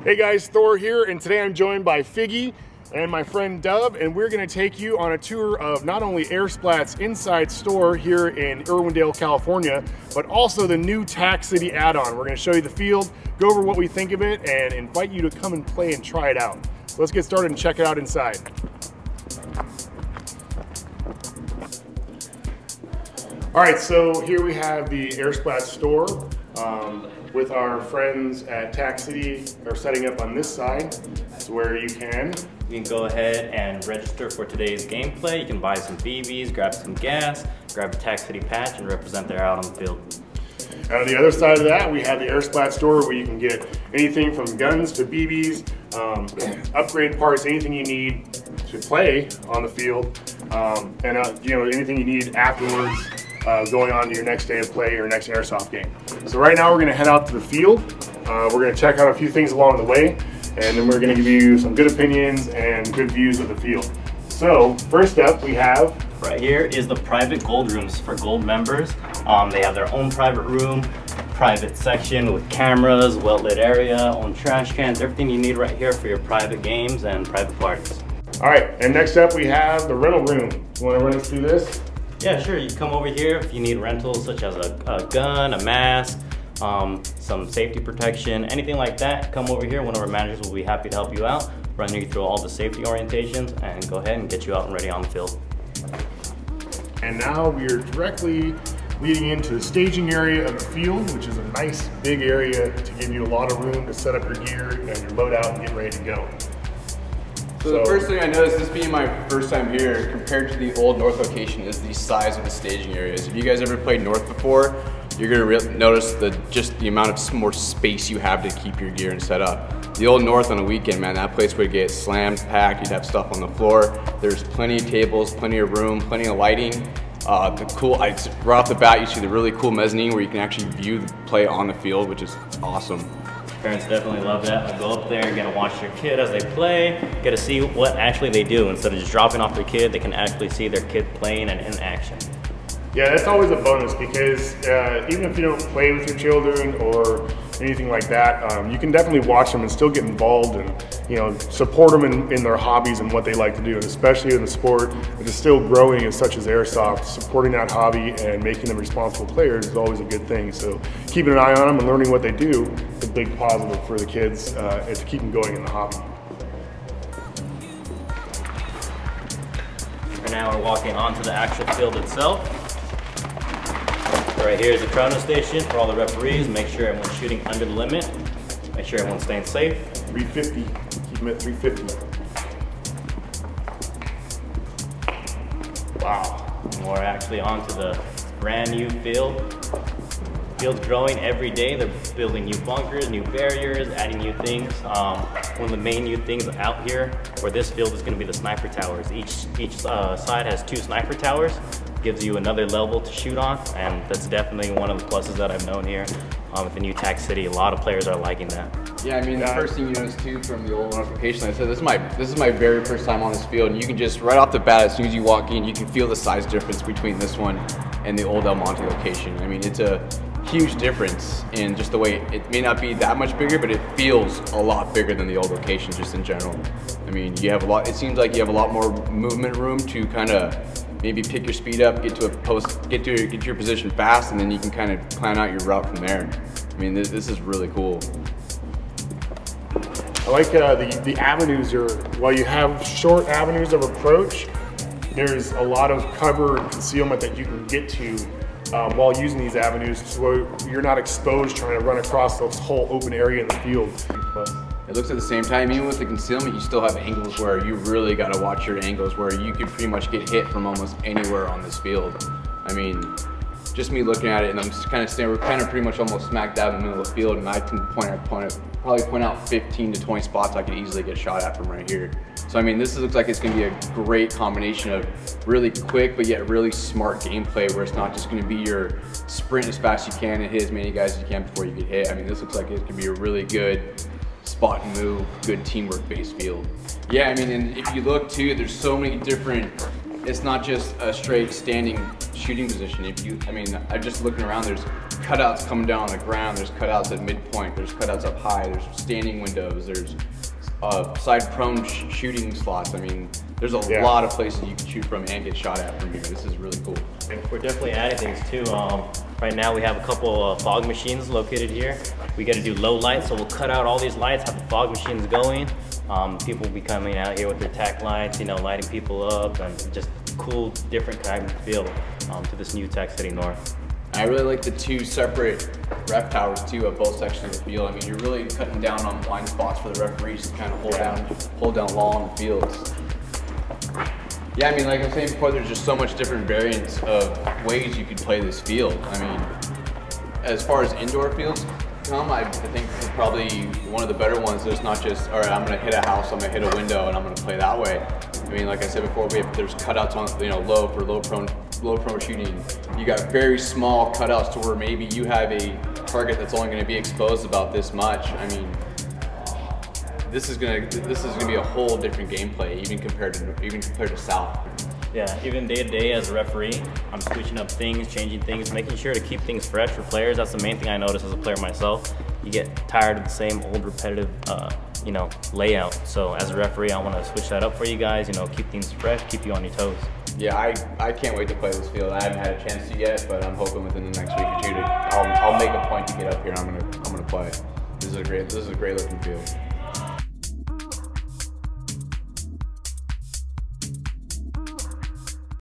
Hey guys, Thor here, and today I'm joined by Figgy and my friend Dove, and we're going to take you on a tour of not only Airsplat's inside store here in Irwindale, California, but also the new Tac City add-on. We're going to show you the field, go over what we think of it, and invite you to come and play and try it out. So let's get started and check it out inside. All right, so here we have the Airsplat store. With our friends at Tac City are setting up on this side. That's where you can go ahead and register for today's gameplay. You can buy some BBs, grab some gas, grab a Tac City patch, and represent there out on the field. And on the other side of that, we have the Airsplat store where you can get anything from guns to BBs, upgrade parts, anything you need to play on the field, and anything you need afterwards. Going on to your next day of play or next Airsoft game. So right now we're going to head out to the field. We're going to check out a few things along the way, and then we're going to give you some good opinions and good views of the field. So first up we have... Right here is the private gold rooms for gold members. They have their own private room, private section with cameras, well-lit area, own trash cans, everything you need right here for your private games and private parties. All right, and next up we have the rental room. You want to run us through this? Yeah, sure. You come over here if you need rentals such as a gun, a mask, some safety protection, anything like that. Come over here. One of our managers will be happy to help you out, run you through all the safety orientations, and go ahead and get you out and ready on the field. And now we are directly leading into the staging area of the field, which is a nice big area to give you a lot of room to set up your gear and your loadout and get ready to go. So the first thing I noticed, this being my first time here, compared to the old North location, is the size of the staging areas. If you guys ever played North before, you're gonna notice just the amount of more space you have to keep your gear and set up. The old North on a weekend, man, that place would get slammed, packed, you'd have stuff on the floor. There's plenty of tables, plenty of room, plenty of lighting. Right off the bat, you see the really cool mezzanine where you can actually view the play on the field, which is awesome. Parents definitely love that. They'll go up there and get to watch their kid as they play, get to see what actually they do. Instead of just dropping off their kid, they can actually see their kid playing and in action. Yeah, that's always a bonus because even if you don't play with your children or anything like that, you can definitely watch them and still get involved and support them in their hobbies and what they like to do. And especially in the sport that is still growing as such as Airsoft, supporting that hobby and making them responsible players is always a good thing. So keeping an eye on them and learning what they do is a big positive for the kids and to keep them going in the hobby. For now, we're walking onto the actual field itself. Right here is the chrono station for all the referees. Make sure everyone's shooting under the limit. Make sure everyone's staying safe. 350, keep them at 350. Wow, and we're actually onto the brand new field. Field's growing every day. They're building new bunkers, new barriers, adding new things. One of the main new things out here for this field is going to be the sniper towers. Each side has 2 sniper towers. Gives you another level to shoot on, and that's definitely one of the pluses that I've known here with the new Tac City. A lot of players are liking that. Yeah, I mean, the first thing you notice too from the old notification, I said this is my very first time on this field, and you can just right off the bat, as soon as you walk in, you can feel the size difference between this one and the old El Monte location. I mean, it's a huge difference in just the way it may not be that much bigger, but it feels a lot bigger than the old location just in general. I mean, you have a lot. It seems like you have a lot more movement room to kind of maybe pick your speed up, get to a post, get to your position fast, and then you can kind of plan out your route from there. I mean, this is really cool. I like the avenues while you have short avenues of approach, there's a lot of cover and concealment that you can get to while using these avenues, so you're not exposed trying to run across this whole open area in the field. It looks at the same time, even with the concealment, you still have angles where you really got to watch your angles, where you could pretty much get hit from almost anywhere on this field. I mean, just me looking at it, and I'm just kind of standing, we're kind of pretty much almost smack dab in the middle of the field, and I can probably point out 15 to 20 spots I could easily get shot at from right here. So I mean, this looks like it's going to be a great combination of really quick but yet really smart gameplay, where it's not just going to be your sprint as fast as you can and hit as many guys as you can before you get hit. I mean, this looks like it could be a really good spot and move, good teamwork based field. Yeah, I mean, and if you look too, there's so many different it's not just a straight standing shooting position. I'm just looking around, there's cutouts coming down on the ground, there's cutouts at midpoint, there's cutouts up high, there's standing windows, there's side prone shooting slots. I mean, there's a lot of places you can shoot from and get shot at from here. This is really cool. We're definitely adding things too. Right now we have a couple fog machines located here. We got to do low light, so we'll cut out all these lights, have the fog machines going. People will be coming out here with their tac lights, you know, lighting people up, and just cool, different kind of feel to this new Tac City North. I really like the two separate ref towers too at both sections of the field. I mean, you're really cutting down on blind spots for the referees to kind of hold down law on the fields. Yeah, I mean, like I was saying before, there's just so much different variants of ways you could play this field. I mean, as far as indoor fields come, I think it's probably one of the better ones. There's not just, all right, I'm gonna hit a house, I'm gonna hit a window, and I'm gonna play that way. I mean, like I said before, there's cutouts on, you know, low prone shooting. You got very small cutouts to where maybe you have a target that's only gonna be exposed about this much. I mean, this is gonna be a whole different gameplay, even compared to South. Yeah, even day to day as a referee, I'm switching up things, changing things, making sure to keep things fresh for players. That's the main thing I notice as a player myself. You get tired of the same old repetitive, you know, layout. So as a referee, I want to switch that up for you guys. You know, keep things fresh, keep you on your toes. Yeah, I can't wait to play this field. I haven't had a chance to yet, but I'm hoping within the next week or two I'll make a point to get up here and I'm gonna play. This is a great looking field.